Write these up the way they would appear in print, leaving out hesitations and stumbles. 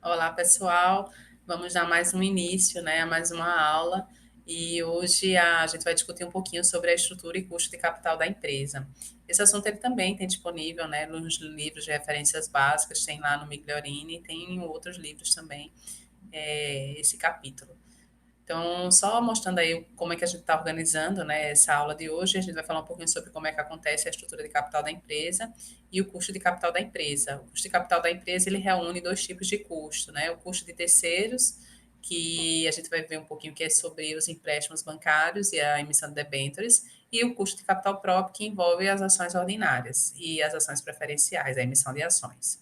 Olá, pessoal. Vamos dar mais um início, né, a mais uma aula. E hoje a gente vai discutir um pouquinho sobre a estrutura e custo de capital da empresa. Esse assunto ele também tem disponível, né, nos livros de referências básicas, tem lá no Migliorini, tem em outros livros também, esse capítulo. Então, só mostrando aí como é que a gente está organizando, né, essa aula de hoje, a gente vai falar um pouquinho sobre como é que acontece a estrutura de capital da empresa e o custo de capital da empresa. O custo de capital da empresa, ele reúne dois tipos de custo, né, o custo de terceiros, que a gente vai ver um pouquinho que é sobre os empréstimos bancários e a emissão de debêntures, e o custo de capital próprio, que envolve as ações ordinárias e as ações preferenciais, a emissão de ações.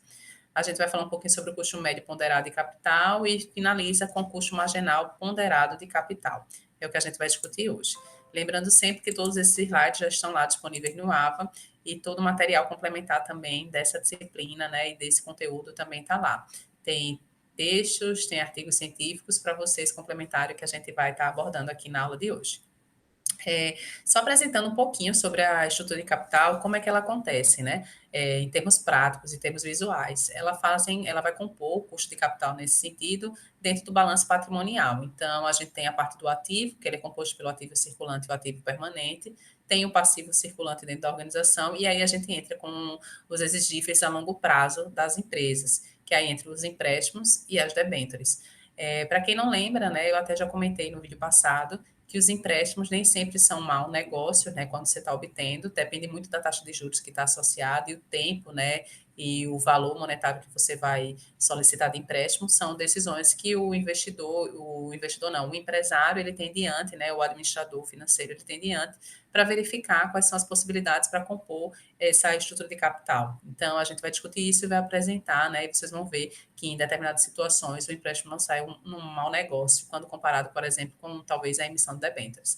A gente vai falar um pouquinho sobre o custo médio ponderado de capital e finaliza com o custo marginal ponderado de capital. É o que a gente vai discutir hoje. Lembrando sempre que todos esses slides já estão lá disponíveis no AVA e todo o material complementar também dessa disciplina, né, e desse conteúdo também está lá. Tem textos, tem artigos científicos para vocês complementarem o que a gente vai estar abordando aqui na aula de hoje. Só apresentando um pouquinho sobre a estrutura de capital, como é que ela acontece, né? Em termos práticos, em termos visuais. Ela vai compor o custo de capital nesse sentido dentro do balanço patrimonial. Então, a gente tem a parte do ativo, que ele é composto pelo ativo circulante e o ativo permanente, tem o passivo circulante dentro da organização, e aí a gente entra com os exigíveis a longo prazo das empresas, que aí entre os empréstimos e as debêntures. Para quem não lembra, né, eu até já comentei no vídeo passado, que os empréstimos nem sempre são um mau negócio, né, quando você está obtendo, depende muito da taxa de juros que está associada e o tempo, né, e o valor monetário que você vai solicitar de empréstimo são decisões que o investidor não, o empresário, ele tem diante, né, o administrador financeiro, ele tem diante para verificar quais são as possibilidades para compor essa estrutura de capital. Então, a gente vai discutir isso e vai apresentar, né, e vocês vão ver que em determinadas situações o empréstimo não sai um mau negócio, quando comparado, por exemplo, com talvez a emissão de debêntures.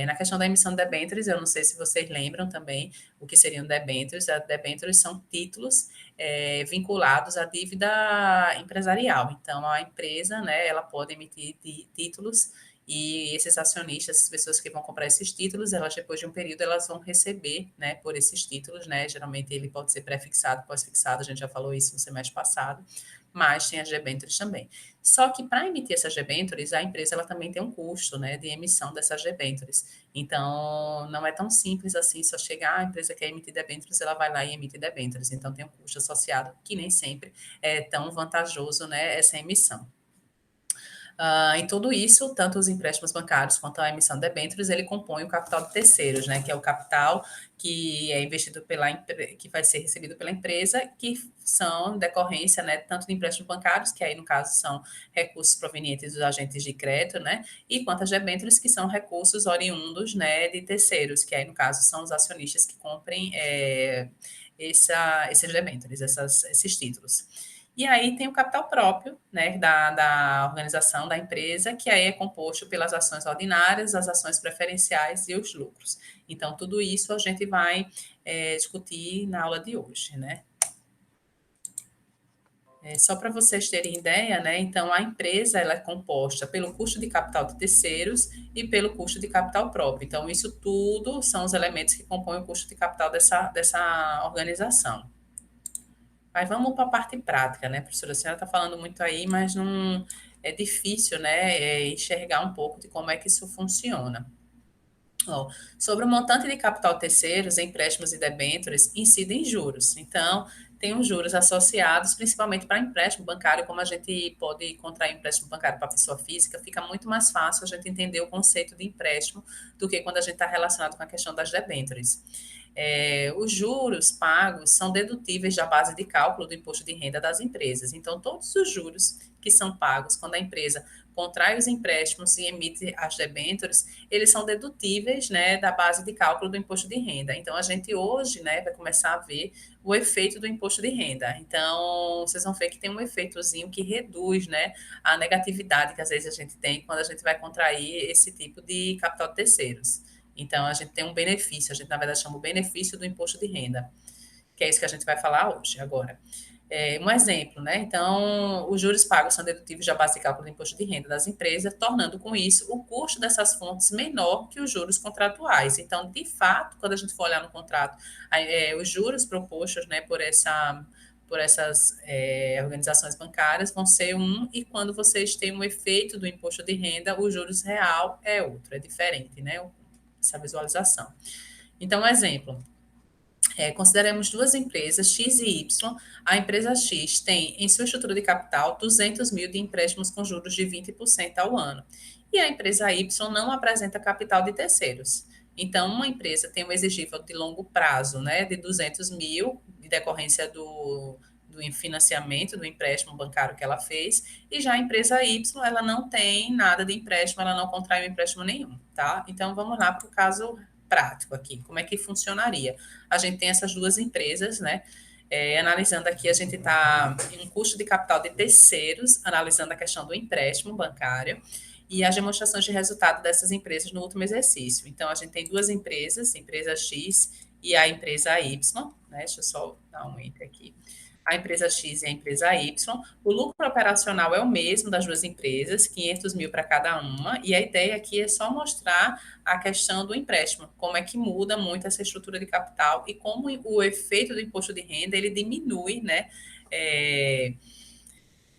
Na questão da emissão de debêntures, eu não sei se vocês lembram também o que seriam debêntures. As debêntures são títulos vinculados à dívida empresarial. Então, a empresa, né, ela pode emitir títulos e esses acionistas, as pessoas que vão comprar esses títulos, elas depois de um período elas vão receber, né, por esses títulos, né? Geralmente ele pode ser pré-fixado, pós-fixado, a gente já falou isso no semestre passado, mas tem as debêntures também. Só que para emitir essas debêntures, a empresa ela também tem um custo, né, de emissão dessas debêntures. Então, não é tão simples assim, só chegar, a empresa quer emitir debêntures, ela vai lá e emite debêntures. Então, tem um custo associado que nem sempre é tão vantajoso, né, essa emissão. Em tudo isso, tanto os empréstimos bancários quanto a emissão de debêntures, ele compõe o capital de terceiros, né, que é o capital que é investido que vai ser recebido pela empresa, que são decorrência, né, tanto de empréstimos bancários, que aí no caso são recursos provenientes dos agentes de crédito, né, e quanto as debêntures, que são recursos oriundos, né, de terceiros, que aí no caso são os acionistas que comprem esses debêntures, esses títulos. E aí tem o capital próprio, né, da organização, da empresa, que aí é composto pelas ações ordinárias, as ações preferenciais e os lucros. Então, tudo isso a gente vai discutir na aula de hoje, né? Só para vocês terem ideia, né? Então, a empresa ela é composta pelo custo de capital de terceiros e pelo custo de capital próprio. Então, isso tudo são os elementos que compõem o custo de capital dessa organização. Mas vamos para a parte prática, né, professora? A senhora está falando muito aí, mas não é difícil, né, enxergar um pouco de como é que isso funciona. Ó, sobre o montante de capital terceiros, empréstimos e debêntures incidem juros. Então, tem os juros associados, principalmente para empréstimo bancário, como a gente pode contrair empréstimo bancário para pessoa física, fica muito mais fácil a gente entender o conceito de empréstimo do que quando a gente está relacionado com a questão das debêntures. Os juros pagos são dedutíveis da base de cálculo do imposto de renda das empresas. Então, todos os juros que são pagos quando a empresa contrai os empréstimos e emite as debêntures, eles são dedutíveis, né, da base de cálculo do imposto de renda. Então, a gente hoje, né, vai começar a ver o efeito do imposto de renda. Então, vocês vão ver que tem um efeitozinho que reduz, né, a negatividade que às vezes a gente tem quando a gente vai contrair esse tipo de capital de terceiros. Então, a gente tem um benefício, a gente, na verdade, chama o benefício do imposto de renda, que é isso que a gente vai falar hoje, agora. Um exemplo, né? Então, os juros pagos são dedutíveis da base de cálculo do imposto de renda das empresas, tornando com isso o custo dessas fontes menor que os juros contratuais. Então, de fato, quando a gente for olhar no contrato, os juros propostos, né, por essas organizações bancárias vão ser um, e quando vocês têm um efeito do imposto de renda, o juros real é outro, é diferente, né? Essa visualização. Então, um exemplo, consideremos duas empresas, X e Y. A empresa X tem em sua estrutura de capital 200 mil de empréstimos com juros de 20% ao ano. E a empresa Y não apresenta capital de terceiros. Então, uma empresa tem um exigível de longo prazo, né, de 200 mil, de decorrência do financiamento, do empréstimo bancário que ela fez, e já a empresa Y, ela não tem nada de empréstimo, ela não contrai um empréstimo nenhum, tá? Então, vamos lá para o caso prático aqui, como é que funcionaria? A gente tem essas duas empresas, né? Analisando aqui, a gente está em um custo de capital de terceiros, analisando a questão do empréstimo bancário e as demonstrações de resultado dessas empresas no último exercício. Então, a gente tem duas empresas, a empresa X e a empresa Y, né? Deixa eu só dar um enter aqui. A empresa X e a empresa Y. O lucro operacional é o mesmo das duas empresas, 500 mil para cada uma, e a ideia aqui é só mostrar a questão do empréstimo, como é que muda muito essa estrutura de capital e como o efeito do imposto de renda, ele diminui, né,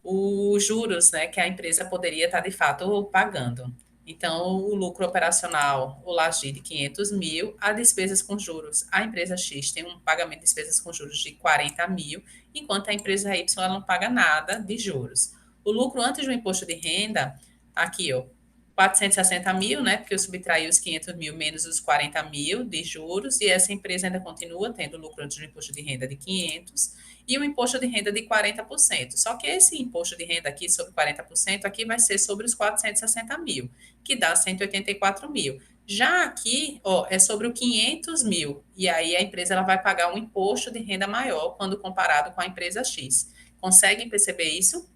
os juros, né, que a empresa poderia estar, de fato, pagando. Então, o lucro operacional, o LAGI de 500 mil, as despesas com juros, a empresa X tem um pagamento de despesas com juros de 40 mil, enquanto a empresa Y ela não paga nada de juros. O lucro antes do imposto de renda, aqui, ó, 460 mil, né, porque eu subtraí os 500 mil menos os 40 mil de juros, e essa empresa ainda continua tendo lucro antes do imposto de renda de 500, e o imposto de renda de 40%. Só que esse imposto de renda aqui sobre 40%, aqui vai ser sobre os 460 mil, que dá 184 mil. Já aqui, ó, é sobre o 500 mil, e aí a empresa ela vai pagar um imposto de renda maior quando comparado com a empresa X. Conseguem perceber isso?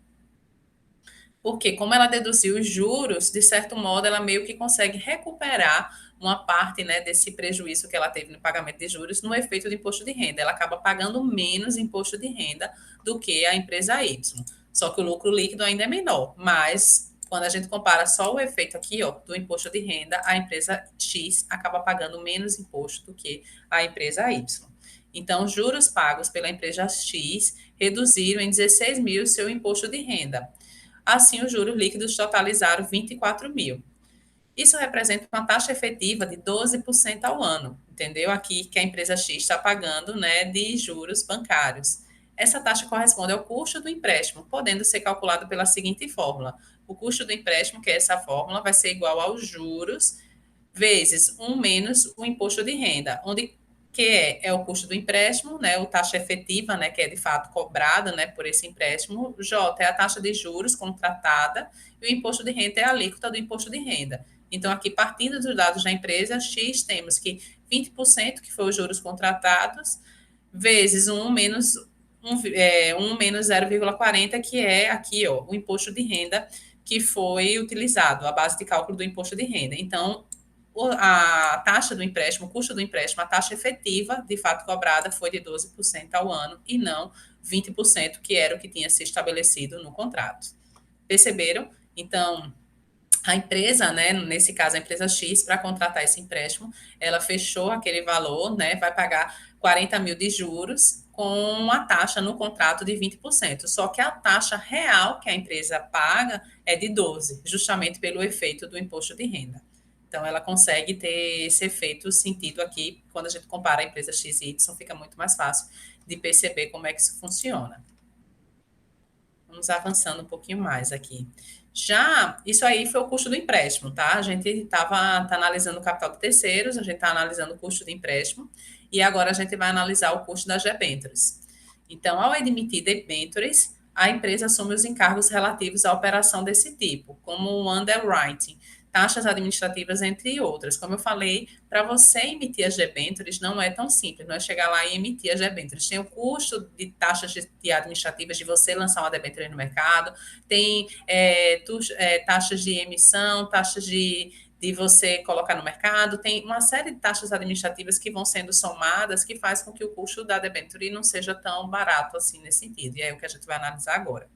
Porque, como ela deduziu os juros, de certo modo, ela meio que consegue recuperar uma parte, né, desse prejuízo que ela teve no pagamento de juros no efeito do imposto de renda. Ela acaba pagando menos imposto de renda do que a empresa Y. Só que o lucro líquido ainda é menor. Mas, quando a gente compara só o efeito aqui, ó, do imposto de renda, a empresa X acaba pagando menos imposto do que a empresa Y. Então, os juros pagos pela empresa X reduziram em 16 mil o seu imposto de renda. Assim, os juros líquidos totalizaram 24 mil. Isso representa uma taxa efetiva de 12% ao ano, entendeu? Aqui que a empresa X está pagando, né, de juros bancários. Essa taxa corresponde ao custo do empréstimo, podendo ser calculado pela seguinte fórmula. O custo do empréstimo, que é essa fórmula, vai ser igual aos juros vezes 1 menos o imposto de renda, onde que é o custo do empréstimo, né, o taxa efetiva, né, que é de fato cobrada, né, por esse empréstimo. J é a taxa de juros contratada e o imposto de renda é a alíquota do imposto de renda. Então, aqui, partindo dos dados da empresa X, temos que 20%, que foi os juros contratados, vezes 1 menos 0,40, que é aqui, ó, o imposto de renda que foi utilizado, a base de cálculo do imposto de renda. Então, a taxa do empréstimo, o custo do empréstimo, a taxa efetiva, de fato cobrada, foi de 12% ao ano e não 20%, que era o que tinha se estabelecido no contrato. Perceberam? Então, a empresa, né, nesse caso a empresa X, para contratar esse empréstimo, ela fechou aquele valor, né, vai pagar 40 mil de juros com a taxa no contrato de 20%. Só que a taxa real que a empresa paga é de 12%, justamente pelo efeito do imposto de renda. Então, ela consegue ter esse efeito sentido aqui, quando a gente compara a empresa X e Y, fica muito mais fácil de perceber como é que isso funciona. Vamos avançando um pouquinho mais aqui. Já, isso aí foi o custo do empréstimo, tá? A gente tá analisando o capital de terceiros, a gente está analisando o custo do empréstimo, e agora a gente vai analisar o custo das debêntures. Então, ao emitir debêntures, a empresa assume os encargos relativos à operação desse tipo, como o underwriting, taxas administrativas, entre outras. Como eu falei, para você emitir as debêntures não é tão simples, não é chegar lá e emitir as debêntures. Tem o custo de taxas administrativas de você lançar uma debênture no mercado, tem taxas de emissão, taxas de você colocar no mercado, tem uma série de taxas administrativas que vão sendo somadas, que faz com que o custo da debênture não seja tão barato assim nesse sentido, e é o que a gente vai analisar agora.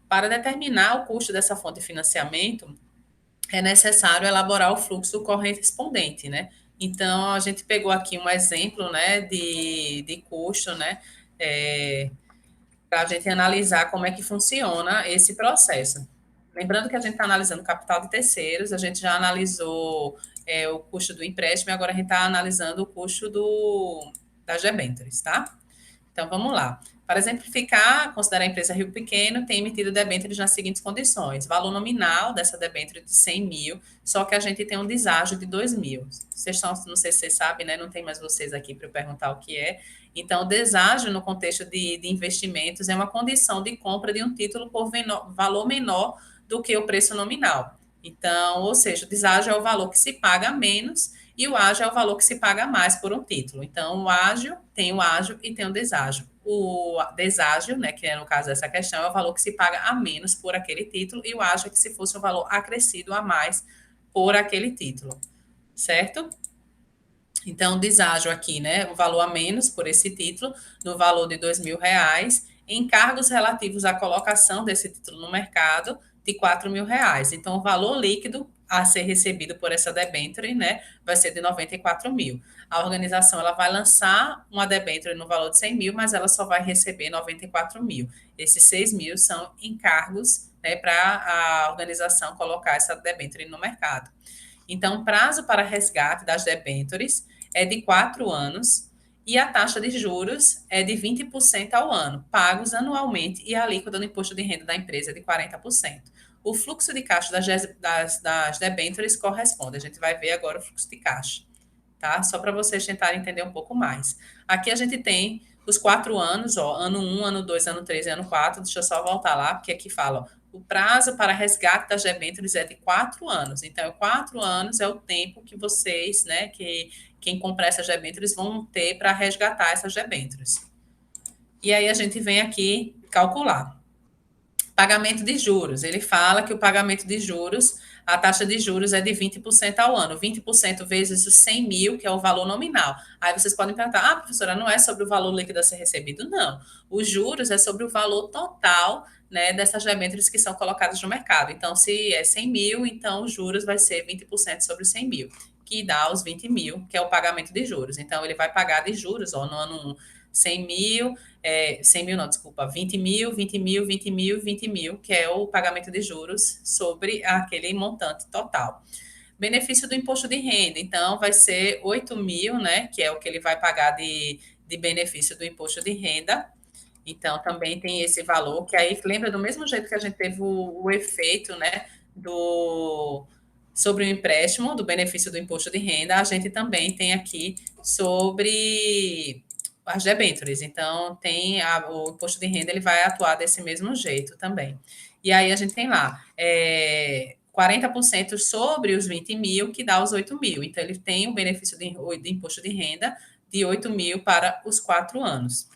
Para determinar o custo dessa fonte de financiamento, é necessário elaborar o fluxo correspondente, né? Então, a gente pegou aqui um exemplo, né, de custo, né, para a gente analisar como é que funciona esse processo. Lembrando que a gente está analisando capital de terceiros, a gente já analisou o custo do empréstimo e agora a gente está analisando o custo das debêntures, tá? Então, vamos lá. Para exemplificar, considerar a empresa Rio Pequeno tem emitido debêntures nas seguintes condições. Valor nominal dessa debênture de 100 mil, só que a gente tem um deságio de 2 mil. Vocês estão, não sei se vocês sabem, né? Não tem mais vocês aqui para eu perguntar o que é. Então, deságio no contexto de investimentos é uma condição de compra de um título por valor menor do que o preço nominal. Então, ou seja, o deságio é o valor que se paga menos e o ágio é o valor que se paga mais por um título. Então, o ágio tem o ágio e tem o deságio. O deságio, né, que é no caso dessa questão, é o valor que se paga a menos por aquele título, e o ágio é que se fosse o valor acrescido a mais por aquele título, certo? Então, deságio aqui, né, o valor a menos por esse título, no valor de R$ 2.000, encargos relativos à colocação desse título no mercado, de R$ 4.000. Então, o valor líquido a ser recebido por essa debênture, né, vai ser de 94 mil. A organização, ela vai lançar uma debênture no valor de 100 mil, mas ela só vai receber 94 mil. Esses 6 mil são encargos, né, para a organização colocar essa debênture no mercado. Então, o prazo para resgate das debêntures é de 4 anos e a taxa de juros é de 20% ao ano, pagos anualmente, e a alíquota do imposto de renda da empresa é de 40%. O fluxo de caixa das debêntures corresponde. A gente vai ver agora o fluxo de caixa, tá? Só para vocês tentarem entender um pouco mais. Aqui a gente tem os 4 anos, ó, ano 1, ano 2, ano 3 e ano 4. Deixa eu só voltar lá, porque aqui fala, ó, o prazo para resgate das debêntures é de 4 anos. Então, 4 anos é o tempo que vocês, né, que quem comprar essas debêntures vão ter para resgatar essas debêntures. E aí a gente vem aqui calcular. Pagamento de juros. Ele fala que o pagamento de juros, a taxa de juros é de 20% ao ano. 20% vezes os 100 mil, que é o valor nominal. Aí vocês podem perguntar, professora, não é sobre o valor líquido a ser recebido? Não. Os juros é sobre o valor total, né, dessas debêntures que são colocadas no mercado. Então, se é 100 mil, então os juros vai ser 20% sobre os 100 mil, que dá os 20 mil, que é o pagamento de juros. Então, ele vai pagar de juros, ó, no ano 1, 100 mil, 100 mil não, desculpa, 20 mil, 20 mil, 20 mil, 20 mil, que é o pagamento de juros sobre aquele montante total. Benefício do imposto de renda, então, vai ser 8 mil, né, que é o que ele vai pagar de benefício do imposto de renda. Então, também tem esse valor, que aí lembra do mesmo jeito que a gente teve o efeito, né, sobre o empréstimo, do benefício do imposto de renda, a gente também tem aqui sobre as debêntures. Então, tem o imposto de renda, ele vai atuar desse mesmo jeito também. E aí a gente tem lá 40% sobre os 20 mil, que dá os 8 mil. Então, ele tem o benefício de imposto de renda de 8 mil para os 4 anos.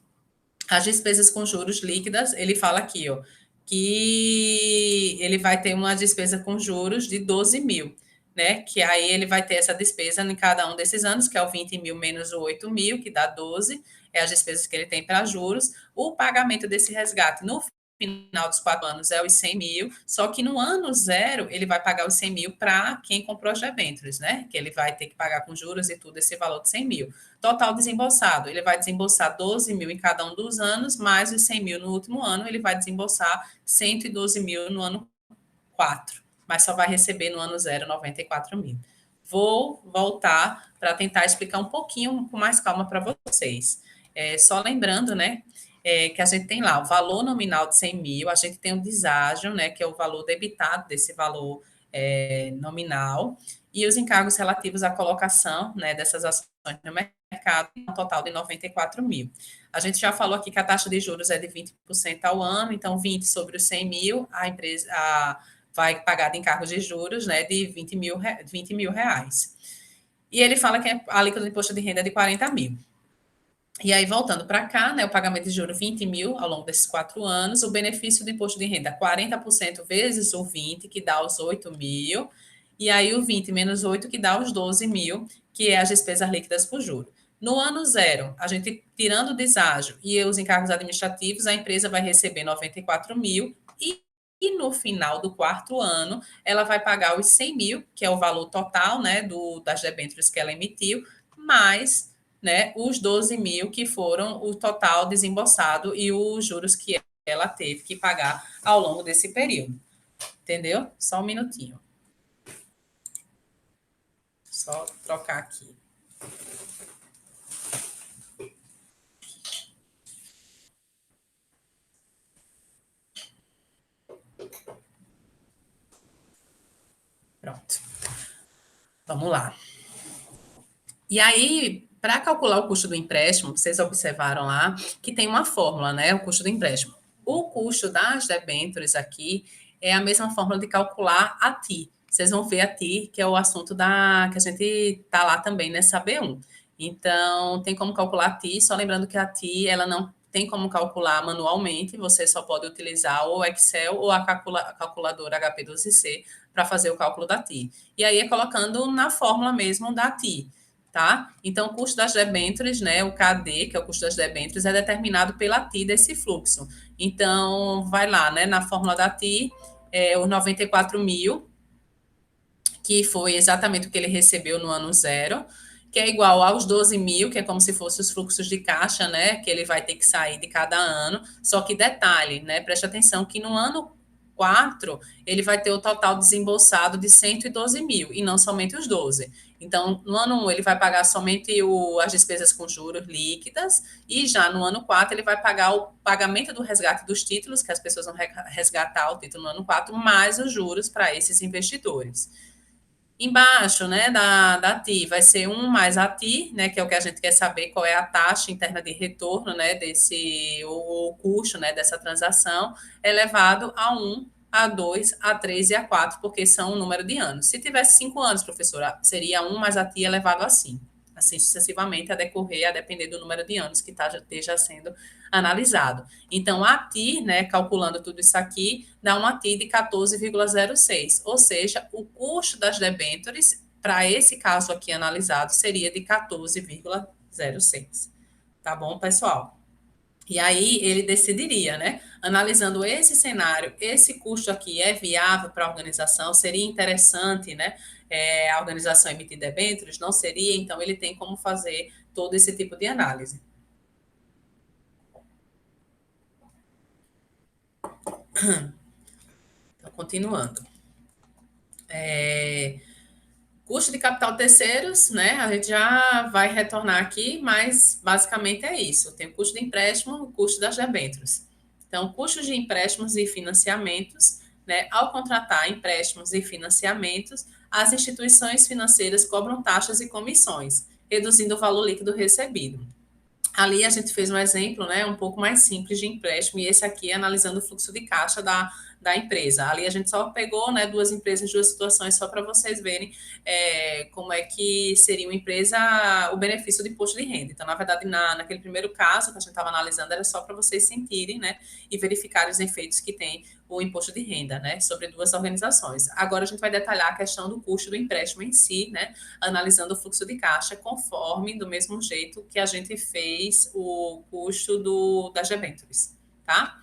As despesas com juros líquidas, ele fala aqui, ó, que ele vai ter uma despesa com juros de 12 mil, né? Que aí ele vai ter essa despesa em cada um desses anos, que é o 20 mil menos o 8 mil, que dá 12, é as despesas que ele tem para juros. O pagamento desse resgate no final dos 4 anos é os 100 mil, só que no ano 0 ele vai pagar os 100 mil para quem comprou as debêntures, né? Que ele vai ter que pagar com juros e tudo esse valor de 100 mil. Total desembolsado, ele vai desembolsar 12 mil em cada um dos anos, mais os 100 mil no último ano, ele vai desembolsar 112 mil no ano 4, mas só vai receber no ano 0 94 mil. Vou voltar para tentar explicar um pouquinho com mais calma para vocês. Só lembrando, né, que a gente tem lá o valor nominal de 100 mil, a gente tem o deságio, né, que é o valor debitado desse valor nominal, e os encargos relativos à colocação, né, dessas ações no mercado, um total de 94 mil. A gente já falou aqui que a taxa de juros é de 20% ao ano, então 20 sobre os 100 mil, a empresa vai pagar de encargos de juros, né, de 20 mil reais. E ele fala que a alíquota do imposto de renda é de 40 mil. E aí, voltando para cá, né, o pagamento de juros 20 mil ao longo desses 4 anos, o benefício do imposto de renda 40% vezes o 20, que dá os 8 mil, e aí o 20 menos 8, que dá os 12 mil, que é as despesas líquidas por juro. No ano 0, a gente tirando o deságio e os encargos administrativos, a empresa vai receber 94 mil, e no final do 4º ano, ela vai pagar os 100 mil, que é o valor total, né, das debêntures que ela emitiu, mais né, os 12 mil que foram o total desembolsado e os juros que ela teve que pagar ao longo desse período. Entendeu? Só um minutinho. Só trocar aqui. Pronto. Vamos lá. E aí, para calcular o custo do empréstimo, vocês observaram lá que tem uma fórmula, né? O custo do empréstimo. O custo das debêntures aqui é a mesma fórmula de calcular a TI. Vocês vão ver a TI, que é o assunto da que a gente está lá também nessa B1. Então, tem como calcular a TI, só lembrando que a TI, ela não tem como calcular manualmente, você só pode utilizar o Excel ou a calculadora HP12C para fazer o cálculo da TI. E aí é colocando na fórmula mesmo da TI. Tá? Então, o custo das debêntures, né, o KD, que é o custo das debêntures, é determinado pela TI desse fluxo. Então, vai lá, né, na fórmula da TI, os 94 mil, que foi exatamente o que ele recebeu no ano zero, que é igual aos 12 mil, que é como se fossem os fluxos de caixa, né, que ele vai ter que sair de cada ano. Só que detalhe, né, preste atenção que no ano 4 ele vai ter o total desembolsado de 112 mil, e não somente os 12. Então, no ano 1, ele vai pagar somente as despesas com juros líquidas, e já no ano 4, ele vai pagar o pagamento do resgate dos títulos, que as pessoas vão resgatar o título no ano 4, mais os juros para esses investidores. Embaixo, né, da TI, vai ser 1 mais a TI, né, que é o que a gente quer saber qual é a taxa interna de retorno, né, o custo, né, dessa transação, elevado a 1, a 2, a 3 e a 4, porque são o número de anos. Se tivesse 5 anos, professora, seria 1 mais a TI elevado a 5. Assim sucessivamente, a decorrer, a depender do número de anos que esteja sendo analisado. Então, a TI, né, calculando tudo isso aqui, dá uma TI de 14,06, ou seja, o custo das debêntures, para esse caso aqui analisado, seria de 14,06. Tá bom, pessoal? E aí ele decidiria, né? Analisando esse cenário, esse custo aqui é viável para a organização, seria interessante, né? A organização emitir debêntures, não seria, então ele tem como fazer todo esse tipo de análise. Então, continuando. Custo de capital terceiros, né? A gente já vai retornar aqui, mas basicamente é isso. Tem o custo de empréstimo, o custo das debêntures. Então, custos de empréstimos e financiamentos, né? Ao contratar empréstimos e financiamentos, as instituições financeiras cobram taxas e comissões, reduzindo o valor líquido recebido. Ali a gente fez um exemplo, né, um pouco mais simples de empréstimo, e esse aqui é analisando o fluxo de caixa da empresa. Ali a gente só pegou, né, duas empresas, duas situações, só para vocês verem como é que seria uma empresa, o benefício do imposto de renda. Então, na verdade, naquele primeiro caso que a gente estava analisando, era só para vocês sentirem, né, e verificarem os efeitos que tem o imposto de renda, né, sobre duas organizações. Agora a gente vai detalhar a questão do custo do empréstimo em si, né, analisando o fluxo de caixa, conforme, do mesmo jeito que a gente fez o custo das debêntures, tá?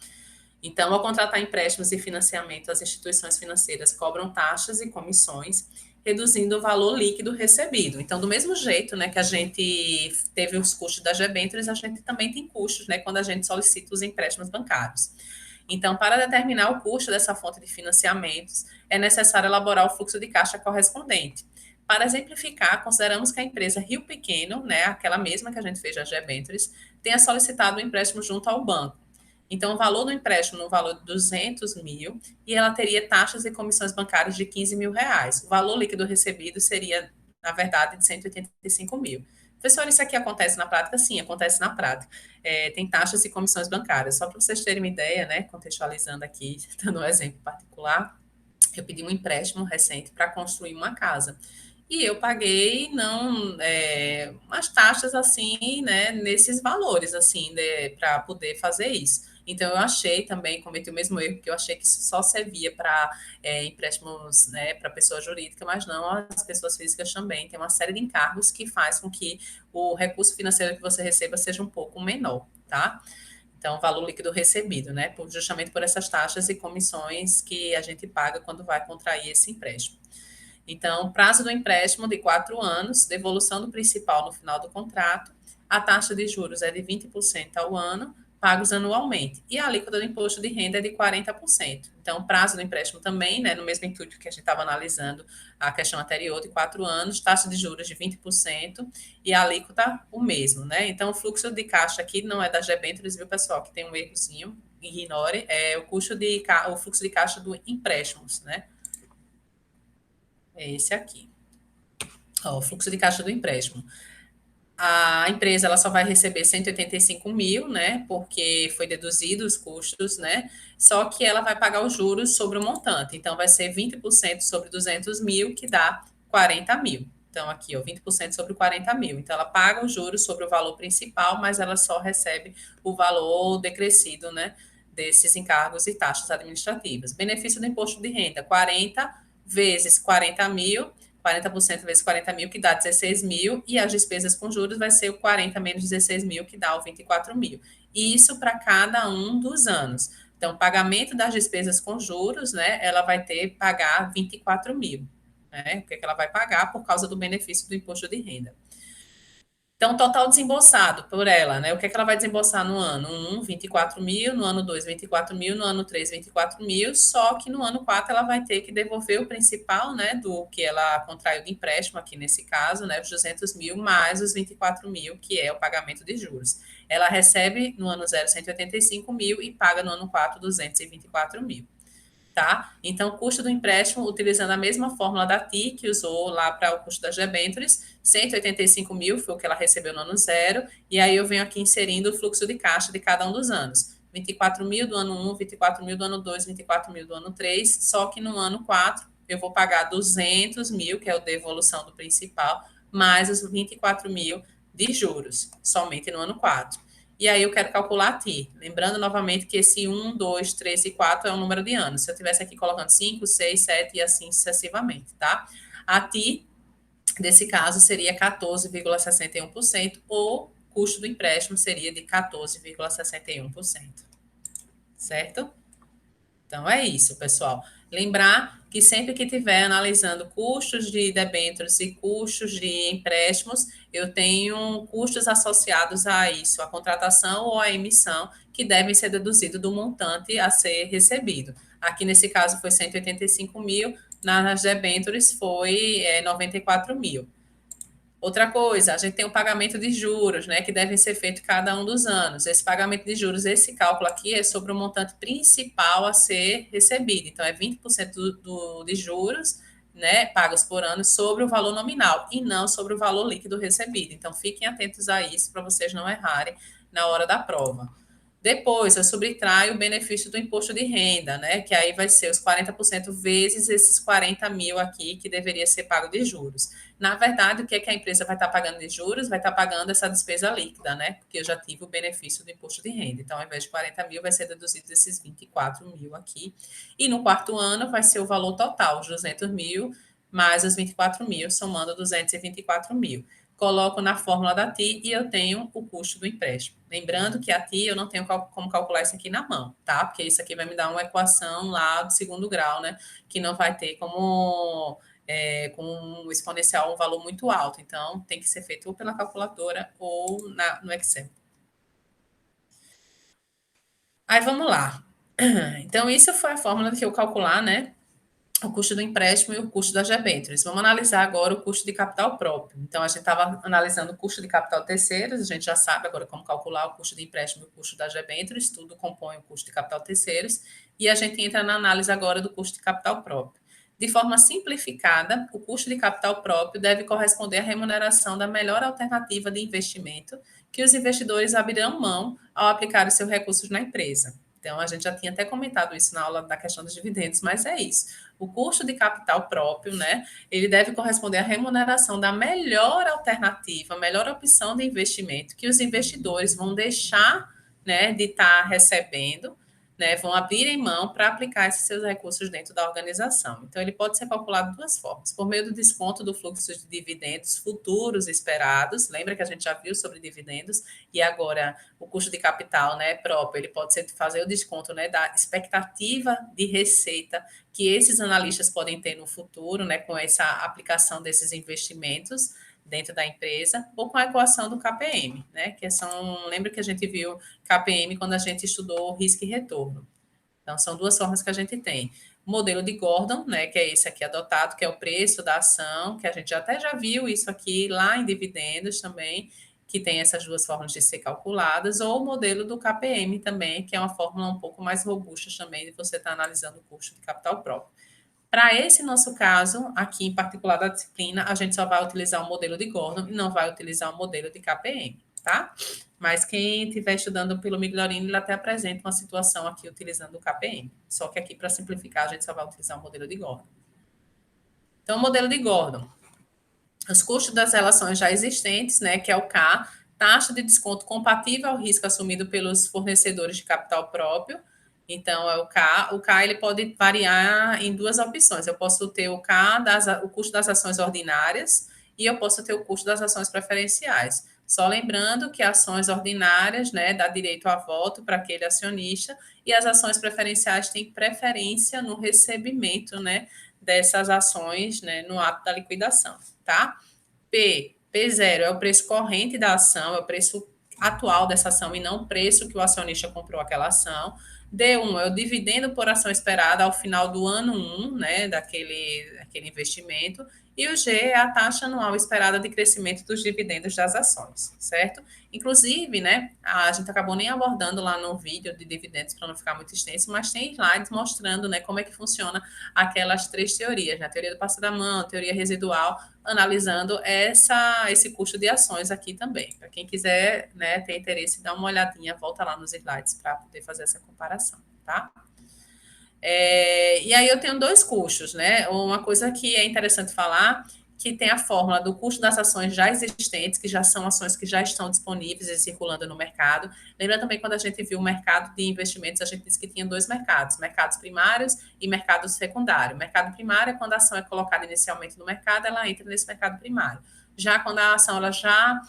Então, ao contratar empréstimos e financiamento, as instituições financeiras cobram taxas e comissões, reduzindo o valor líquido recebido. Então, do mesmo jeito, né, que a gente teve os custos das debêntures, a gente também tem custos, né, quando a gente solicita os empréstimos bancários. Então, para determinar o custo dessa fonte de financiamentos, é necessário elaborar o fluxo de caixa correspondente. Para exemplificar, consideramos que a empresa Rio Pequeno, né, aquela mesma que a gente fez as debêntures, tenha solicitado um empréstimo junto ao banco. Então, o valor do empréstimo no valor de 200 mil, e ela teria taxas e comissões bancárias de 15 mil reais. O valor líquido recebido seria, na verdade, de 185 mil. Professor, isso aqui acontece na prática? Sim, acontece na prática. Tem taxas e comissões bancárias. Só para vocês terem uma ideia, né, contextualizando aqui, dando um exemplo particular, eu pedi um empréstimo recente para construir uma casa. E eu paguei não umas taxas assim, né, nesses valores assim, para poder fazer isso. Então eu achei também, cometi o mesmo erro, que eu achei que isso só servia para empréstimos, né, para pessoa jurídica, mas não, as pessoas físicas também. Tem uma série de encargos que faz com que o recurso financeiro que você receba seja um pouco menor, tá? Então, o valor líquido recebido, né? Justamente por essas taxas e comissões que a gente paga quando vai contrair esse empréstimo. Então, prazo do empréstimo de 4 anos, devolução do principal no final do contrato, a taxa de juros é de 20% ao ano, pagos anualmente. E a alíquota do imposto de renda é de 40%. Então, o prazo do empréstimo também, né, no mesmo intuito que a gente estava analisando a questão anterior, de 4 anos, taxa de juros de 20% e a alíquota o mesmo, né? Então, o fluxo de caixa aqui não é da Gebentures, viu, pessoal, que tem um errozinho, ignore, é o fluxo de caixa do empréstimos, né? É esse aqui. Ó, o fluxo de caixa do empréstimo. A empresa ela só vai receber 185 mil, né? Porque foi deduzido os custos, né? Só que ela vai pagar os juros sobre o montante. Então, vai ser 20% sobre 200 mil, que dá 40 mil. Então, aqui, ó, 20% sobre 40 mil. Então, ela paga os juros sobre o valor principal, mas ela só recebe o valor decrescido, né? Desses encargos e taxas administrativas. Benefício do imposto de renda: 40 vezes 40 mil, 40% vezes 40 mil, que dá 16 mil, e as despesas com juros vai ser o 40 menos 16 mil, que dá o 24 mil. Isso para cada um dos anos. Então, pagamento das despesas com juros, né, ela vai ter que pagar 24 mil. Né? O que ela vai pagar por causa do benefício do imposto de renda. Então, total desembolsado por ela, né? O que ela vai desembolsar no ano? 24 mil, no ano 2, 24 mil, no ano 3, 24 mil, só que no ano 4 ela vai ter que devolver o principal, né, do que ela contraiu de empréstimo, aqui nesse caso, né, os 200 mil, mais os 24 mil, que é o pagamento de juros. Ela recebe no ano 0, 185 mil e paga no ano 4, 224 mil. Tá? Então, o custo do empréstimo, utilizando a mesma fórmula da TI, que usou lá para o custo das debêntures, 185 mil foi o que ela recebeu no ano 0, e aí eu venho aqui inserindo o fluxo de caixa de cada um dos anos. 24 mil do ano 1, 24 mil do ano 2, 24 mil do ano 3, só que no ano 4 eu vou pagar 200 mil, que é a devolução do principal, mais os 24 mil de juros, somente no ano 4. E aí eu quero calcular a TI. Lembrando novamente que esse 1, 2, 3 e 4 é o número de anos. Se eu tivesse aqui colocando 5, 6, 7 e assim sucessivamente, tá? A TI, desse caso, seria 14,61%, ou custo do empréstimo seria de 14,61%. Certo? Então é isso, pessoal. Lembrar que sempre que estiver analisando custos de debêntures e custos de empréstimos, eu tenho custos associados a isso, a contratação ou a emissão, que devem ser deduzidos do montante a ser recebido. Aqui nesse caso foi 185 mil, nas debêntures foi 94 mil. Outra coisa, a gente tem o pagamento de juros, né, que devem ser feito cada um dos anos. Esse pagamento de juros, esse cálculo aqui é sobre o montante principal a ser recebido. Então, é 20% de juros, né, pagos por ano sobre o valor nominal e não sobre o valor líquido recebido. Então, fiquem atentos a isso para vocês não errarem na hora da prova. Depois, eu subtraio o benefício do imposto de renda, né? Que aí vai ser os 40% vezes esses 40 mil aqui que deveria ser pago de juros. Na verdade, o que é que a empresa vai estar pagando de juros? Vai estar pagando essa despesa líquida, né? Porque eu já tive o benefício do imposto de renda. Então, ao invés de 40 mil, vai ser deduzido esses 24 mil aqui. E no quarto ano vai ser o valor total, os 200 mil mais os 24 mil, somando 224 mil. Coloco na fórmula da TI e eu tenho o custo do empréstimo. Lembrando que a TI eu não tenho como calcular isso aqui na mão, tá? Porque isso aqui vai me dar uma equação lá do segundo grau, né? Que não vai ter como com um exponencial um valor muito alto. Então, tem que ser feito ou pela calculadora ou no Excel. Aí, vamos lá. Então, isso foi a fórmula que eu calcular, né? O custo do empréstimo e o custo das debêntures. Vamos analisar agora o custo de capital próprio. Então, a gente estava analisando o custo de capital terceiros, a gente já sabe agora como calcular o custo de empréstimo e o custo das debêntures, tudo compõe o custo de capital terceiros, e a gente entra na análise agora do custo de capital próprio. De forma simplificada, o custo de capital próprio deve corresponder à remuneração da melhor alternativa de investimento que os investidores abrirão mão ao aplicar os seus recursos na empresa. Então, a gente já tinha até comentado isso na aula da questão dos dividendos, mas é isso. O custo de capital próprio, né, ele deve corresponder à remuneração da melhor alternativa, melhor opção de investimento que os investidores vão deixar, né, de estar recebendo, né, vão abrir em mão para aplicar esses seus recursos dentro da organização. Então, ele pode ser calculado de duas formas: por meio do desconto do fluxo de dividendos futuros esperados. Lembra que a gente já viu sobre dividendos, e agora o custo de capital, né, próprio, ele pode ser fazer o desconto, né, da expectativa de receita que esses analistas podem ter no futuro, né, com essa aplicação desses investimentos, dentro da empresa, ou com a equação do KPM, né? Lembra que a gente viu KPM quando a gente estudou risco e retorno. Então, são duas formas que a gente tem. O modelo de Gordon, né, que é esse aqui adotado, que é o preço da ação, que a gente até já viu isso aqui lá em dividendos também, que tem essas duas formas de ser calculadas, ou o modelo do KPM também, que é uma fórmula um pouco mais robusta também de você estar analisando o custo de capital próprio. Para esse nosso caso, aqui em particular da disciplina, a gente só vai utilizar o modelo de Gordon e não vai utilizar o modelo de KPM, tá? Mas quem estiver estudando pelo Migliorini, ele até apresenta uma situação aqui utilizando o KPM. Só que aqui, para simplificar, a gente só vai utilizar o modelo de Gordon. Então, o modelo de Gordon. Os custos das relações já existentes, né, que é o K, taxa de desconto compatível ao risco assumido pelos fornecedores de capital próprio. Então, é o K. O K ele pode variar em duas opções. Eu posso ter o K, o custo das ações ordinárias, e eu posso ter o custo das ações preferenciais. Só lembrando que ações ordinárias, né, dá direito a voto para aquele acionista, e as ações preferenciais têm preferência no recebimento, né, dessas ações, né, no ato da liquidação, tá? P0 é o preço corrente da ação, é o preço atual dessa ação e não o preço que o acionista comprou aquela ação. D1 é o dividendo por ação esperada ao final do ano 1, né, daquele investimento. E o G é a taxa anual esperada de crescimento dos dividendos das ações, certo? Inclusive, né, a gente acabou nem abordando lá no vídeo de dividendos para não ficar muito extenso, mas tem slides mostrando, né, como é que funciona aquelas três teorias, né? A teoria do passo da mão, a teoria residual, analisando esse custo de ações aqui também. Para quem quiser, né, ter interesse, dá uma olhadinha, volta lá nos slides para poder fazer essa comparação, tá? E aí eu tenho dois custos, né? Uma coisa que é interessante falar, que tem a fórmula do custo das ações já existentes, que já são ações que já estão disponíveis e circulando no mercado. Lembra também quando a gente viu o mercado de investimentos, a gente disse que tinha dois mercados, mercados primários e mercado secundário. Mercado primário é quando a ação é colocada inicialmente no mercado, ela entra nesse mercado primário. Já quando a ação ela já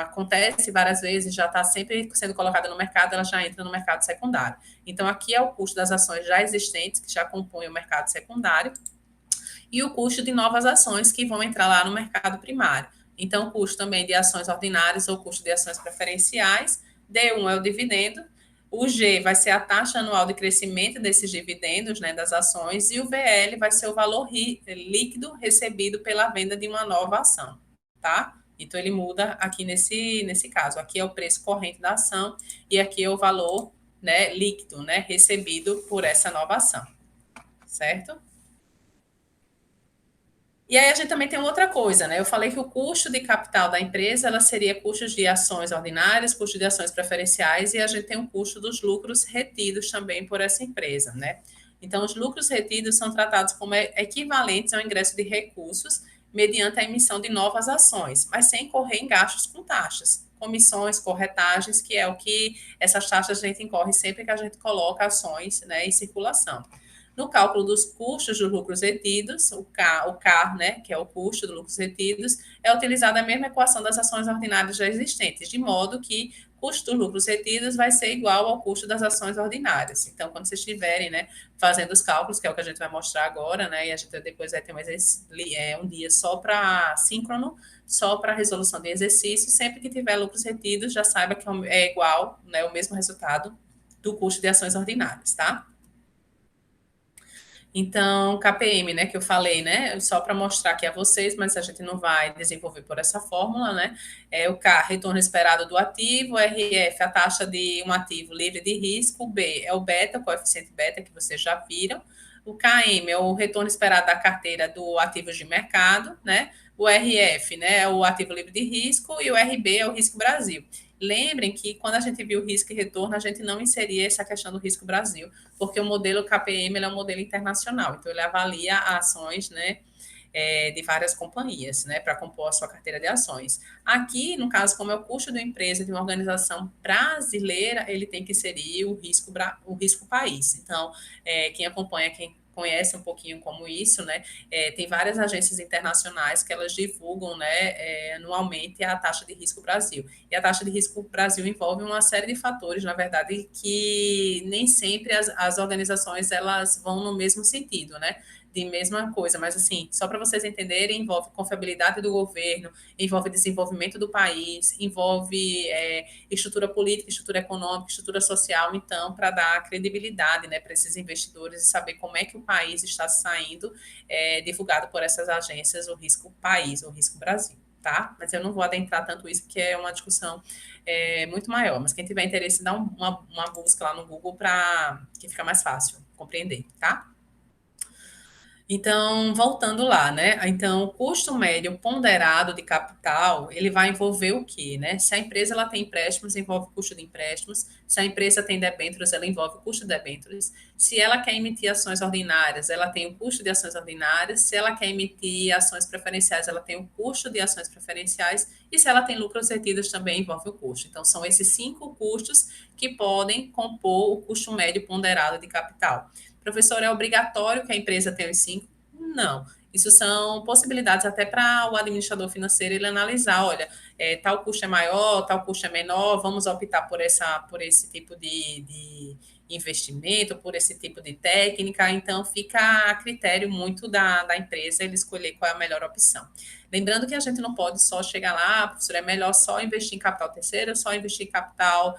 acontece várias vezes, já está sempre sendo colocada no mercado, ela já entra no mercado secundário. Então, aqui é o custo das ações já existentes, que já compõem o mercado secundário, e o custo de novas ações que vão entrar lá no mercado primário. Então, o custo também de ações ordinárias ou custo de ações preferenciais. D1 é o dividendo. O G vai ser a taxa anual de crescimento desses dividendos, né, das ações, e o VL vai ser o valor líquido recebido pela venda de uma nova ação, tá? Então, ele muda aqui nesse caso. Aqui é o preço corrente da ação e aqui é o valor, né, líquido, né, recebido por essa nova ação, certo? E aí a gente também tem outra coisa, né? Eu falei que o custo de capital da empresa ela seria custos de ações ordinárias, custo de ações preferenciais, e a gente tem o custo dos lucros retidos também por essa empresa, né? Então, os lucros retidos são tratados como equivalentes ao ingresso de recursos mediante a emissão de novas ações, mas sem incorrer em gastos com taxas, comissões, corretagens, que é o que essas taxas a gente incorre sempre que a gente coloca ações, né, em circulação. No cálculo dos custos dos lucros retidos, o CAR, né, que é o custo dos lucros retidos, é utilizada a mesma equação das ações ordinárias já existentes, de modo que o custo dos lucros retidos vai ser igual ao custo das ações ordinárias. Então, quando vocês estiverem, né, fazendo os cálculos, que é o que a gente vai mostrar agora, né, e a gente depois vai ter um dia só para síncrono, só para resolução de exercício, sempre que tiver lucros retidos, já saiba que é igual, né, o mesmo resultado do custo de ações ordinárias, tá? Então, KPM, né, que eu falei, né, só para mostrar aqui a vocês, mas a gente não vai desenvolver por essa fórmula, né, é o K, retorno esperado do ativo, RF, a taxa de um ativo livre de risco, B é o beta, o coeficiente beta, que vocês já viram, o KM é o retorno esperado da carteira do ativos de mercado, né, o RF, né, é o ativo livre de risco, e o RB é o risco Brasil. Lembrem que quando a gente viu risco e retorno, a gente não inseria essa questão do risco Brasil, porque o modelo KPM é um modelo internacional, então ele avalia ações, né, de várias companhias, né, para compor a sua carteira de ações. Aqui, no caso, como é o custo da empresa de uma organização brasileira, ele tem que inserir o risco país. Então, quem acompanha, quem conhece um pouquinho como isso, né? Tem várias agências internacionais que elas divulgam, né, anualmente a taxa de risco Brasil. E a taxa de risco Brasil envolve uma série de fatores, na verdade, que nem sempre as organizações elas vão no mesmo sentido, né? de mesma coisa, mas assim, só para vocês entenderem, envolve confiabilidade do governo, envolve desenvolvimento do país, envolve estrutura política, estrutura econômica, estrutura social, então, para dar credibilidade, né, para esses investidores e saber como é que o país está saindo divulgado por essas agências, o risco país, o risco Brasil. Tá? Mas eu não vou adentrar tanto isso, porque é uma discussão muito maior. Mas quem tiver interesse, dá uma busca lá no Google para que fica mais fácil compreender, tá? Então, voltando lá, né? Então, o custo médio ponderado de capital, ele vai envolver o quê, né? Se a empresa ela tem empréstimos, envolve o custo de empréstimos. Se a empresa tem debêntures, ela envolve o custo de debêntures. Se ela quer emitir ações ordinárias, ela tem o custo de ações ordinárias. Se ela quer emitir ações preferenciais, ela tem o custo de ações preferenciais. E se ela tem lucros retidos, também envolve o custo. Então, são esses 5 custos que podem compor o custo médio ponderado de capital. Professor, é obrigatório que a empresa tenha os 5? Não. Isso são possibilidades até para o administrador financeiro ele analisar, olha, tal custo é maior, tal custo é menor, vamos optar por esse tipo de investimento, por esse tipo de técnica, então fica a critério muito da empresa ele escolher qual é a melhor opção. Lembrando que a gente não pode só chegar lá, professor, é melhor só investir em capital terceiro, só investir em capital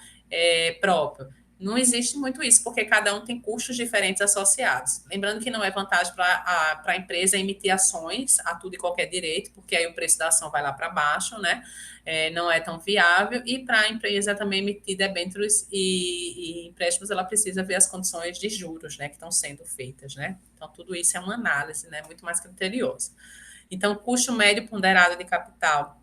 próprio. Não existe muito isso, porque cada um tem custos diferentes associados. Lembrando que não é vantagem para a empresa emitir ações a tudo e qualquer direito, porque aí o preço da ação vai lá para baixo, né? Não é tão viável. E para a empresa também emitir debêntures e empréstimos, ela precisa ver as condições de juros, né, que estão sendo feitas, né? Então, tudo isso é uma análise, né, muito mais criteriosa. Então, custo médio ponderado de capital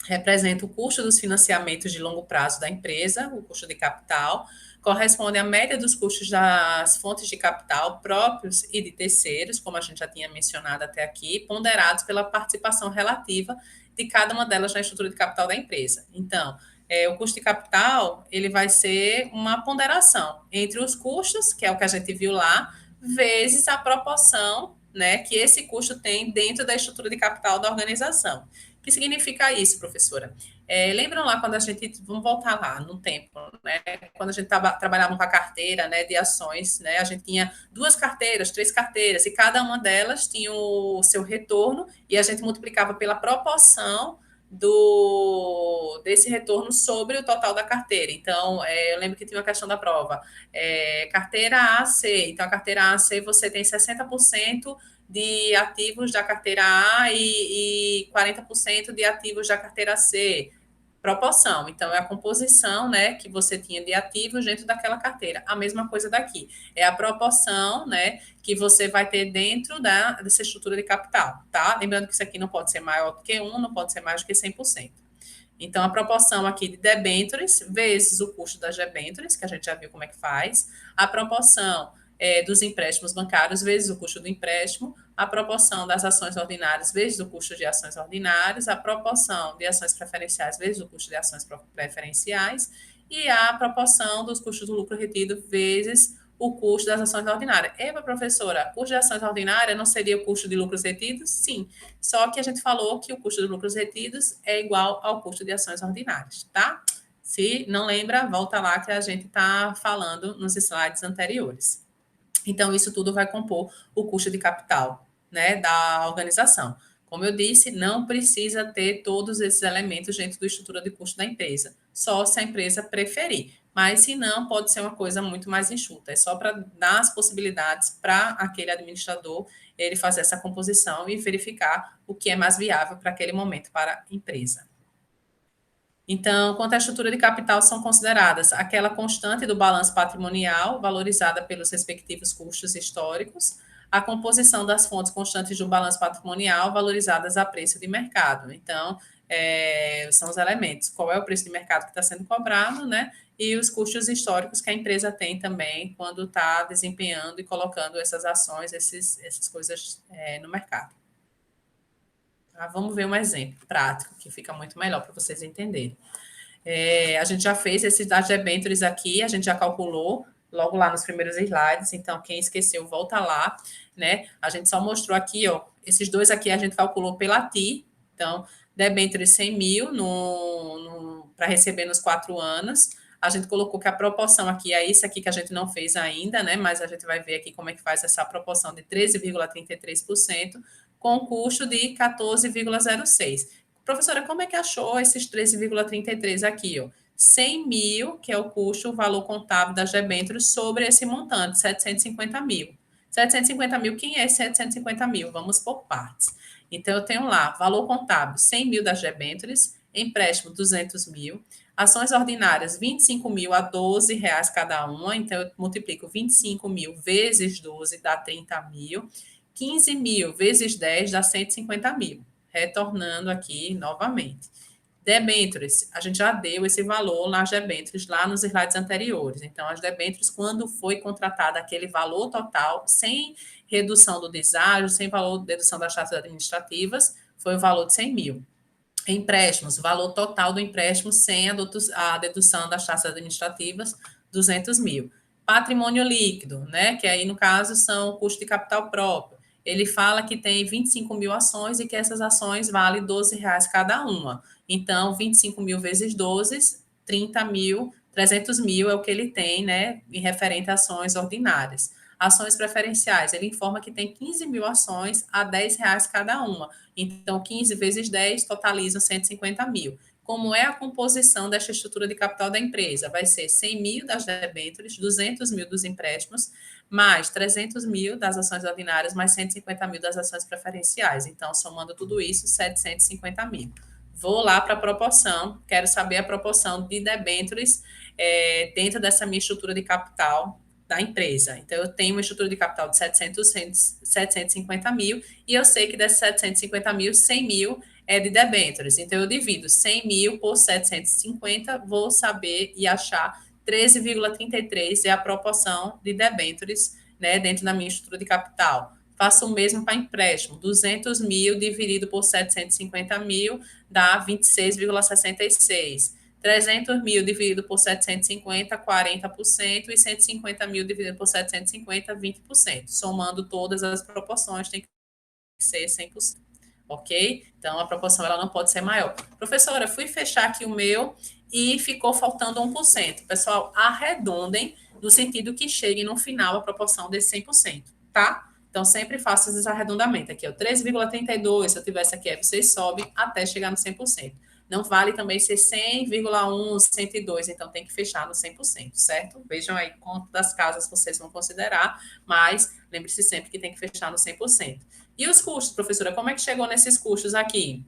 representa o custo dos financiamentos de longo prazo da empresa, o custo de capital, corresponde à média dos custos das fontes de capital próprios e de terceiros, como a gente já tinha mencionado até aqui, ponderados pela participação relativa de cada uma delas na estrutura de capital da empresa. Então, o custo de capital ele vai ser uma ponderação entre os custos, que é o que a gente viu lá, vezes a proporção, né, que esse custo tem dentro da estrutura de capital da organização. O que significa isso, professora? Lembram lá quando a gente, vamos voltar lá no tempo, né? Quando a gente trabalhava com a carteira, né, de ações, né? A gente tinha 2 carteiras, 3 carteiras, e cada uma delas tinha o seu retorno, e a gente multiplicava pela proporção desse retorno sobre o total da carteira. Então, eu lembro que tinha uma questão da prova. Carteira A, C. Então, a carteira A, C, você tem 60% de ativos da carteira A e 40% de ativos da carteira C. Proporção, então é a composição, né, que você tinha de ativos dentro daquela carteira. A mesma coisa daqui, é a proporção, né, que você vai ter dentro dessa estrutura de capital, tá? Lembrando que isso aqui não pode ser maior do que 1, não pode ser mais do que 100%. Então, a proporção aqui de debêntures vezes o custo das debêntures, que a gente já viu como é que faz, a proporção dos empréstimos bancários vezes o custo do empréstimo, a proporção das ações ordinárias vezes o custo de ações ordinárias, a proporção de ações preferenciais vezes o custo de ações preferenciais e a proporção dos custos do lucro retido vezes o custo das ações ordinárias. Eva, professora, custo de ações ordinárias não seria o custo de lucros retidos? Sim. Só que a gente falou que o custo de lucros retidos é igual ao custo de ações ordinárias, tá? Se não lembra, volta lá que a gente está falando nos slides anteriores. Então, isso tudo vai compor o custo de capital, né, da organização. Como eu disse, não precisa ter todos esses elementos dentro da estrutura de custo da empresa, só se a empresa preferir. Mas, se não, pode ser uma coisa muito mais enxuta. É só para dar as possibilidades para aquele administrador ele fazer essa composição e verificar o que é mais viável para aquele momento para a empresa. Então, quanto à estrutura de capital, são consideradas aquela constante do balanço patrimonial, valorizada pelos respectivos custos históricos, a composição das fontes constantes do balanço patrimonial, valorizadas a preço de mercado. Então, são os elementos. Qual é o preço de mercado que está sendo cobrado, né? E os custos históricos que a empresa tem também quando está desempenhando e colocando essas ações, essas coisas no mercado. Tá? Vamos ver um exemplo prático, que fica muito melhor para vocês entenderem. A gente já fez esses dados debêntures aqui, a gente já calculou logo lá nos primeiros slides, então quem esqueceu, volta lá, né? A gente só mostrou aqui, ó, esses dois aqui a gente calculou pela TI, então, debêntures 100 mil para receber nos 4 anos, A gente colocou que a proporção aqui é isso aqui que a gente não fez ainda, né? Mas a gente vai ver aqui como é que faz essa proporção de 13,33% com custo de 14,06. Professora, como é que achou esses 13,33 aqui, ó? 100 mil, que é o custo, o valor contábil das debêntures sobre esse montante, 750 mil. 750 mil, quem é 750 mil? Vamos por partes. Então, eu tenho lá, valor contábil, 100 mil das debêntures, empréstimo, 200 mil, ações ordinárias, 25 mil a 12 reais cada uma, então eu multiplico 25 mil vezes 12, dá 30 mil, 15 mil vezes 10 dá 150 mil, retornando aqui novamente. Debêntures, a gente já deu esse valor nas debêntures lá nos slides anteriores. Então, as debêntures, quando foi contratada aquele valor total, sem redução do deságio, sem valor de dedução das taxas administrativas, foi o valor de 100 mil. Empréstimos, valor total do empréstimo sem a dedução das taxas administrativas, 200 mil. Patrimônio líquido, né, que aí no caso são custo de capital próprio. Ele fala que tem 25 mil ações e que essas ações valem 12 reais cada uma. Então, 25 mil vezes 12, 30 mil, 300 mil é o que ele tem, né, em referente a ações ordinárias. Ações preferenciais, ele informa que tem 15 mil ações a 10 reais cada uma. Então, 15 vezes 10 totalizam 150 mil. Como é a composição desta estrutura de capital da empresa? Vai ser 100 mil das debêntures, 200 mil dos empréstimos, mais 300 mil das ações ordinárias, mais 150 mil das ações preferenciais. Então, somando tudo isso, 750 mil. Vou lá para a proporção, quero saber a proporção de debêntures dentro dessa minha estrutura de capital da empresa. Então, eu tenho uma estrutura de capital de 750 mil e eu sei que desses 750 mil, 100 mil é de debêntures. Então, eu divido 100 mil por 750, vou saber e achar 13,33 é a proporção de debêntures, né, dentro da minha estrutura de capital. Faço o mesmo para empréstimo. 200 mil dividido por 750 mil dá 26,66. 300 mil dividido por 750, 40%, e 150 mil dividido por 750, 20%. Somando todas as proporções, tem que ser 100%. Ok? Então, a proporção ela não pode ser maior. Professora, fui fechar aqui o meu e ficou faltando 1%. Pessoal, arredondem no sentido que chegue no final a proporção desse 100%, tá? Então, sempre faça esse arredondamento aqui, ó, 13,32, se eu tivesse aqui, aí vocês sobem até chegar no 100%. Não vale também ser 100,1, 102, então tem que fechar no 100%, certo? Vejam aí quanto das casas vocês vão considerar, mas lembre-se sempre que tem que fechar no 100%. E os custos, professora, como é que chegou nesses custos aqui?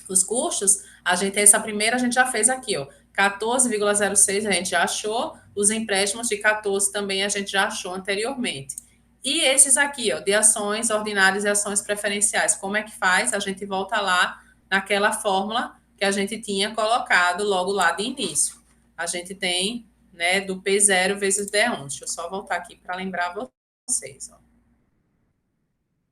Os custos, essa primeira a gente já fez aqui, ó, 14,06 a gente já achou, os empréstimos de 14 também a gente já achou anteriormente. E esses aqui, ó, de ações ordinárias e ações preferenciais, como é que faz? A gente volta lá naquela fórmula que a gente tinha colocado logo lá de início. A gente tem, né, do P0 vezes D11. Deixa eu só voltar aqui para lembrar vocês, ó.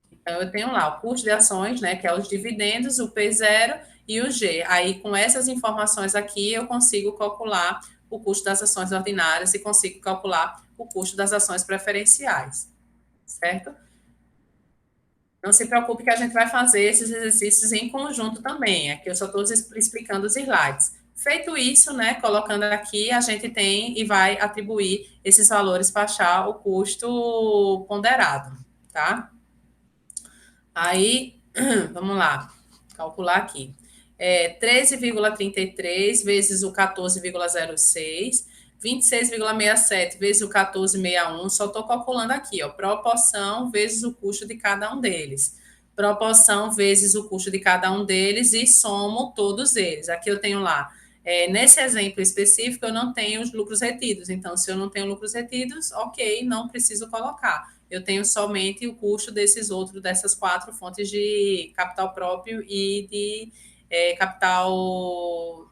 Então, eu tenho lá o custo de ações, né, que é os dividendos, o P0 e o G. Aí, com essas informações aqui, eu consigo calcular o custo das ações ordinárias e consigo calcular o custo das ações preferenciais, certo? Não se preocupe que a gente vai fazer esses exercícios em conjunto também. Aqui eu só estou explicando os slides. Feito isso, né, colocando aqui, a gente tem e vai atribuir esses valores para achar o custo ponderado, tá? Aí, vamos lá, calcular aqui. 13,33 vezes o 14,06, 26,67 vezes o 14,61, só estou calculando aqui, ó, proporção vezes o custo de cada um deles. Proporção vezes o custo de cada um deles e somo todos eles. Aqui eu tenho lá, nesse exemplo específico, eu não tenho os lucros retidos. Então, se eu não tenho lucros retidos, ok, não preciso colocar. Eu tenho somente o custo dessas 4 fontes de capital próprio e de capital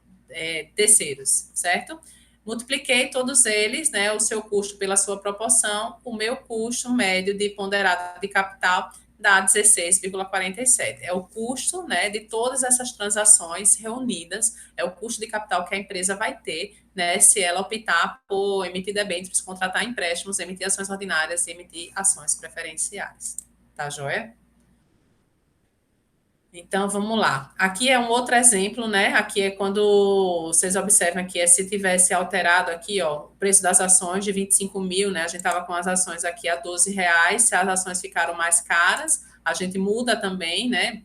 terceiros, certo? Multipliquei todos eles, né, o seu custo pela sua proporção, o meu custo médio de ponderado de capital dá 16,47. É o custo, né, de todas essas transações reunidas, é o custo de capital que a empresa vai ter, né, se ela optar por emitir debêntures, contratar empréstimos, emitir ações ordinárias e emitir ações preferenciais. Tá, joia? Então, vamos lá. Aqui é um outro exemplo, né? Aqui é quando vocês observam aqui, é se tivesse alterado aqui, ó, o preço das ações de 25 mil, né? A gente estava com as ações aqui a R$ 12, se as ações ficaram mais caras, a gente muda também, né?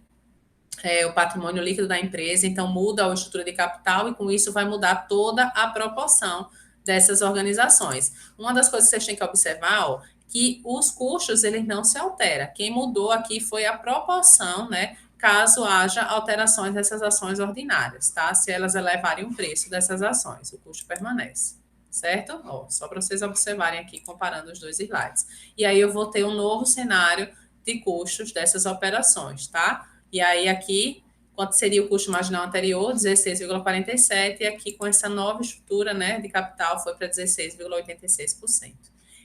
O patrimônio líquido da empresa, então muda a estrutura de capital e com isso vai mudar toda a proporção dessas organizações. Uma das coisas que vocês têm que observar, ó, que os custos eles não se alteram. Quem mudou aqui foi a proporção, né? Caso haja alterações dessas ações ordinárias, tá? Se elas elevarem o preço dessas ações, o custo permanece, certo? Ó, só para vocês observarem aqui, comparando os dois slides. E aí eu vou ter um novo cenário de custos dessas operações, tá? E aí aqui, quanto seria o custo marginal anterior? 16,47, e aqui com essa nova estrutura, né, de capital foi para 16,86%.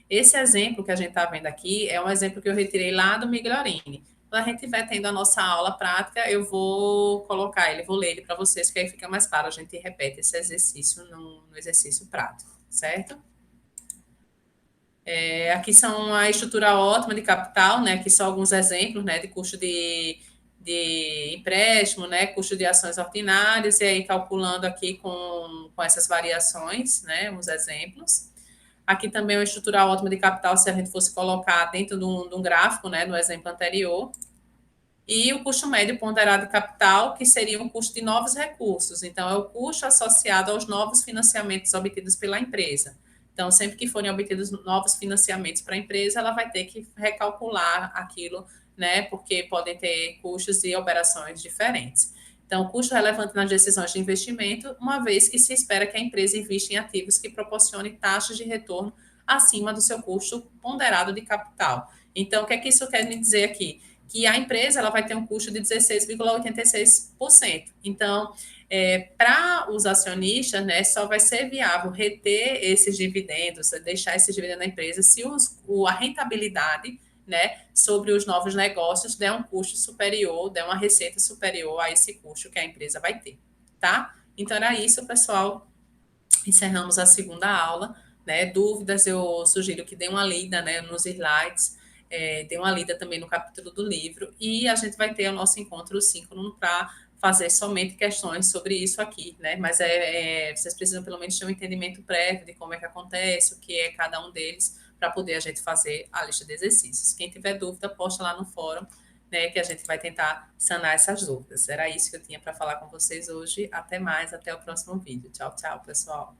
Esse exemplo que a gente está vendo aqui é um exemplo que eu retirei lá do Migliorini. Quando a gente estiver tendo a nossa aula prática, eu vou colocar ele, vou ler ele para vocês, que aí fica mais claro, a gente repete esse exercício no exercício prático, certo? Aqui são a estrutura ótima de capital, né? Aqui são alguns exemplos, né, de custo de empréstimo, né, custo de ações ordinárias, e aí calculando aqui com essas variações, né, uns exemplos. Aqui também é uma estrutura ótima de capital, se a gente fosse colocar dentro de um gráfico, né, no exemplo anterior. E o custo médio ponderado de capital, que seria um custo de novos recursos. Então, é o custo associado aos novos financiamentos obtidos pela empresa. Então, sempre que forem obtidos novos financiamentos para a empresa, ela vai ter que recalcular aquilo, né? Porque podem ter custos e operações diferentes. Então, custo relevante nas decisões de investimento, uma vez que se espera que a empresa invista em ativos que proporcionem taxas de retorno acima do seu custo ponderado de capital. Então, o que é que isso quer me dizer aqui? Que a empresa ela vai ter um custo de 16,86%. Então, para os acionistas, né, só vai ser viável reter esses dividendos, deixar esses dividendos na empresa, se a rentabilidade, né, sobre os novos negócios der um custo superior, der uma receita superior a esse custo que a empresa vai ter, tá? Então, era isso, pessoal. Encerramos a segunda aula, né? Dúvidas, eu sugiro que dê uma lida, né, nos slides, dê uma lida também no capítulo do livro, e a gente vai ter o nosso encontro síncrono para fazer somente questões sobre isso aqui, né? Mas vocês precisam pelo menos ter um entendimento prévio de como é que acontece, o que é cada um deles, para poder a gente fazer a lista de exercícios. Quem tiver dúvida, posta lá no fórum, né, que a gente vai tentar sanar essas dúvidas. Era isso que eu tinha para falar com vocês hoje. Até mais, até o próximo vídeo. Tchau, tchau, pessoal.